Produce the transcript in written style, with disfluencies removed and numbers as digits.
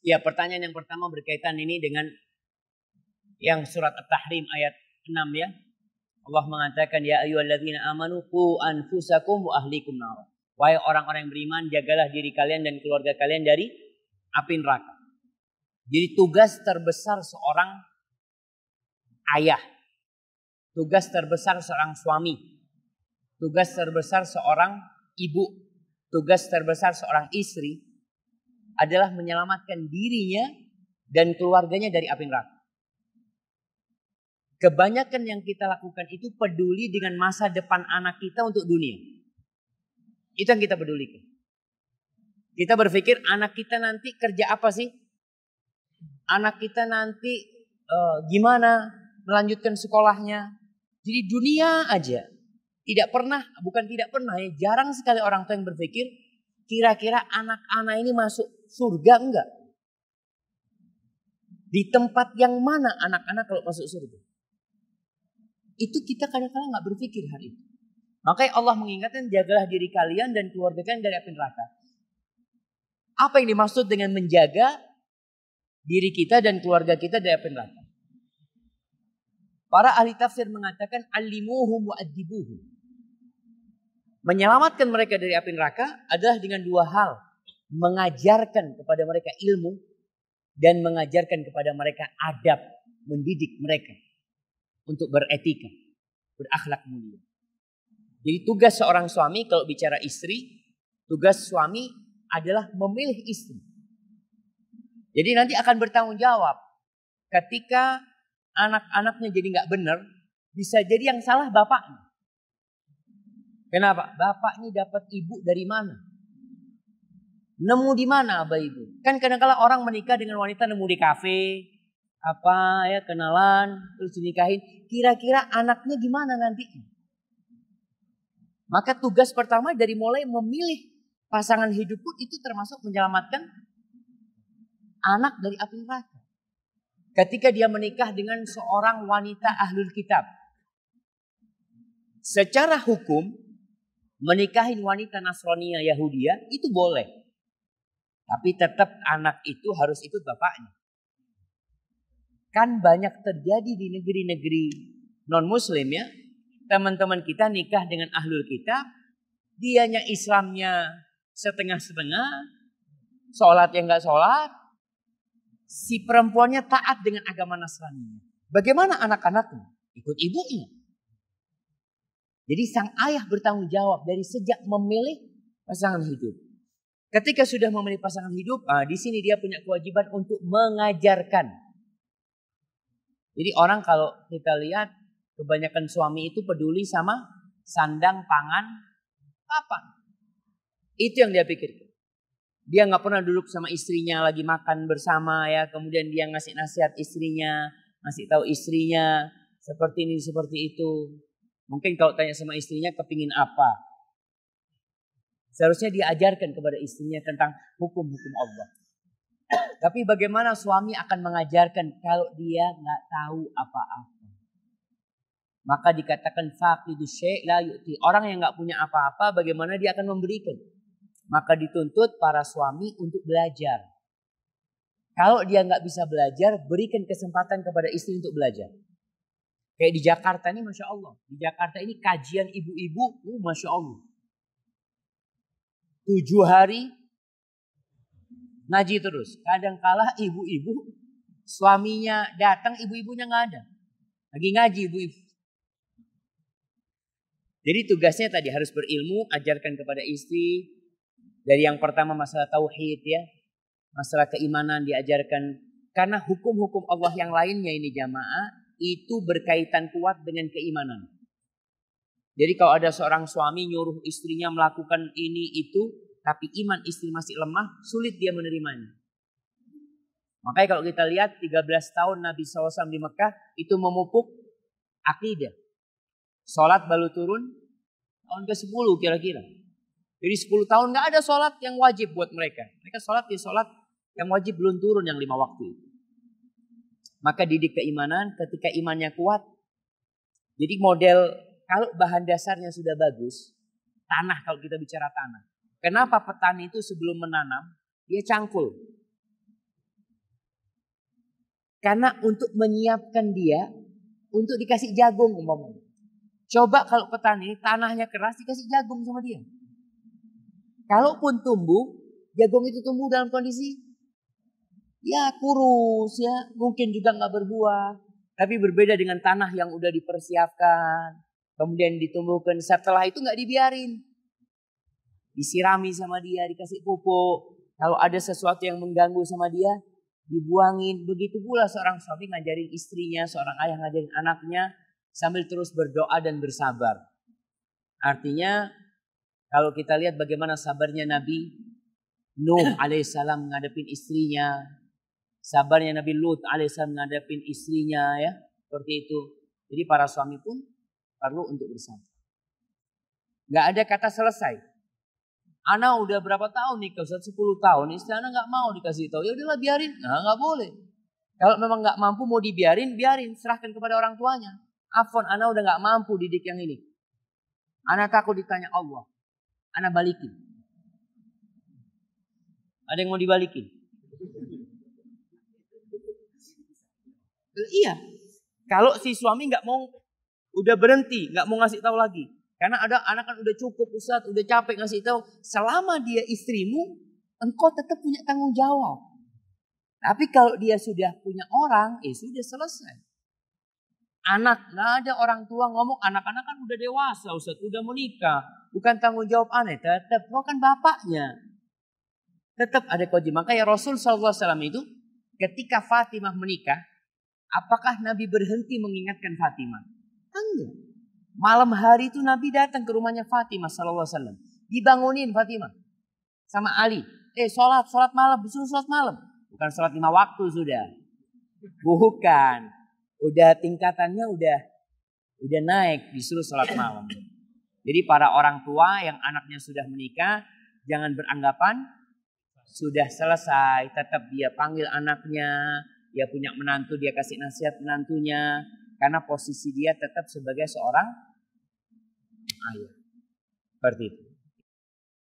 Ya, pertanyaan yang pertama berkaitan ini dengan yang surat At-Tahrim ayat 6 ya. Allah mengatakan ya ayyuhalladzina amanu qu anfusakum wa ahlikum nar. Wahai orang-orang yang beriman, jagalah diri kalian dan keluarga kalian dari api neraka. Jadi tugas terbesar seorang ayah, tugas terbesar seorang suami, tugas terbesar seorang ibu, tugas terbesar seorang istri adalah menyelamatkan dirinya dan keluarganya dari api neraka. Kebanyakan yang kita lakukan itu peduli dengan masa depan anak kita untuk dunia. Itu yang kita pedulikan. Kita berpikir anak kita nanti kerja apa sih? Anak kita nanti gimana melanjutkan sekolahnya. Jadi dunia aja. Tidak pernah, bukan tidak pernah ya. Jarang sekali orang tua yang berpikir kira-kira anak-anak ini masuk surga enggak? Di tempat yang mana anak-anak kalau masuk surga? Itu kita kadang-kadang gak berpikir hari itu. Makanya Allah mengingatkan jagalah diri kalian dan keluarga kalian dari api neraka. Apa yang dimaksud dengan menjaga diri kita dan keluarga kita dari api neraka? Para ahli tafsir mengatakan alimuhum wa adibuhum. Menyelamatkan mereka dari api neraka adalah dengan dua hal. Mengajarkan kepada mereka ilmu dan mengajarkan kepada mereka adab, mendidik mereka untuk beretika, berakhlak mulia. Jadi tugas seorang suami kalau bicara istri, tugas suami adalah memilih istri. Jadi nanti akan bertanggung jawab ketika anak-anaknya jadi nggak benar, bisa jadi yang salah bapaknya. Kenapa? Bapak ini dapat ibu dari mana? Nemu di mana abah ibu? Kan kadang-kadang orang menikah dengan wanita nemu di kafe, apa ya, kenalan, terus dinikahin. Kira-kira anaknya gimana nanti? Maka tugas pertama dari mulai memilih pasangan hidup pun itu termasuk menyelamatkan anak dari api neraka. Ketika dia menikah dengan seorang wanita ahlul kitab. Secara hukum, menikahin wanita Nasraniyah Yahudiyah itu boleh. Tapi tetap anak itu harus ikut bapaknya. Kan banyak terjadi di negeri-negeri non-muslim ya. Teman-teman kita nikah dengan ahlul kitab. Dianya Islamnya setengah-setengah. Sholat yang gak sholat. Si perempuannya taat dengan agama Nasrani. Bagaimana anak-anaknya? Ikut ibunya. Jadi sang ayah bertanggung jawab dari sejak memilih pasangan hidup. Ketika sudah memilih pasangan hidup, di sini dia punya kewajiban untuk mengajarkan. Jadi orang kalau kita lihat kebanyakan suami itu peduli sama sandang, pangan, apa? Itu yang dia pikirkan. Dia nggak pernah duduk sama istrinya lagi makan bersama ya. Kemudian dia ngasih nasihat istrinya, ngasih tahu istrinya seperti ini, seperti itu. Mungkin kalau tanya sama istrinya kepingin apa? Seharusnya dia ajarkan kepada istrinya tentang hukum-hukum Allah. Tapi bagaimana suami akan mengajarkan kalau dia nggak tahu apa-apa? Maka dikatakan faqidu syai' la yu'ti. Orang yang nggak punya apa-apa, bagaimana dia akan memberikan? Maka dituntut para suami untuk belajar. Kalau dia nggak bisa belajar, berikan kesempatan kepada istri untuk belajar. Kayak di Jakarta ini, Masya Allah. Di Jakarta ini kajian ibu-ibu, Masya Allah. 7 hari ngaji terus. Kadang-kala ibu-ibu, suaminya datang, ibu-ibunya nggak ada. Lagi ngaji ibu-ibu. Jadi tugasnya tadi harus berilmu, ajarkan kepada istri. Dari yang pertama masalah tauhid ya. Masalah keimanan diajarkan. Karena hukum-hukum Allah yang lainnya ini jamaah, itu berkaitan kuat dengan keimanan. Jadi kalau ada seorang suami nyuruh istrinya melakukan ini itu, tapi iman istri masih lemah, sulit dia menerimanya. Makanya kalau kita lihat 13 tahun Nabi SAW di Mekah, itu memupuk akidah. Sholat baru turun tahun ke-10 kira-kira. Jadi 10 tahun gak ada sholat yang wajib buat mereka. Mereka sholat di sholat yang wajib belum turun yang 5 waktu itu. Maka didik keimanan ketika imannya kuat. Jadi model kalau bahan dasarnya sudah bagus, tanah kalau kita bicara tanah. Kenapa petani itu sebelum menanam, dia cangkul. Karena untuk menyiapkan dia untuk dikasih jagung umpamanya. Coba kalau petani tanahnya keras dikasih jagung sama dia. Kalaupun tumbuh, jagung itu tumbuh dalam kondisi ya kurus ya, mungkin juga nggak berbuah. Tapi berbeda dengan tanah yang udah dipersiapkan, kemudian ditumbuhkan. Setelah itu nggak dibiarin, disirami sama dia, dikasih pupuk. Kalau ada sesuatu yang mengganggu sama dia, dibuangin. Begitu pula seorang suami ngajarin istrinya, seorang ayah ngajarin anaknya, sambil terus berdoa dan bersabar. Artinya kalau kita lihat bagaimana sabarnya Nabi Nuh alaihissalam menghadapi istrinya, sabarnya Nabi Lut alaihissalam menghadapi istrinya, ya seperti itu. Jadi para suami pun perlu untuk bersabar. Gak ada kata selesai. Ana udah berapa tahun nih, Ustaz 10 tahun, istri Ana gak mau dikasih tahu. Ya udahlah biarin, nah gak boleh. Kalau memang gak mampu mau dibiarin, biarin, serahkan kepada orang tuanya. Afwan, Ana udah gak mampu didik yang ini. Ana takut ditanya Allah. Ana balikin. Ada yang mau dibalikin? Iya. Kalau si suami nggak mau, udah berhenti, nggak mau ngasih tahu lagi. Karena ada anak kan udah cukup Ustaz, udah capek ngasih tahu. Selama dia istrimu, engkau tetap punya tanggung jawab. Tapi kalau dia sudah punya orang, sudah selesai. Anak, nggak ada orang tua ngomong, anak-anak kan udah dewasa Ustaz, udah menikah. Bukan tanggung jawab aneh, tetap kau kan bapaknya. Tetap ada kewajiban. Maka ya Rasul SAW itu ketika Fatimah menikah, apakah Nabi berhenti mengingatkan Fatimah? Enggak. Malam hari itu Nabi datang ke rumahnya Fatimah SAW. Dibangunin Fatimah sama Ali. Sholat malam, disuruh sholat malam. Bukan sholat 5 waktu sudah. Bukan. Udah tingkatannya udah naik, disuruh sholat malam. Jadi para orang tua yang anaknya sudah menikah, jangan beranggapan sudah selesai, tetap dia panggil anaknya, dia punya menantu, dia kasih nasihat menantunya. Karena posisi dia tetap sebagai seorang ayah. Seperti itu.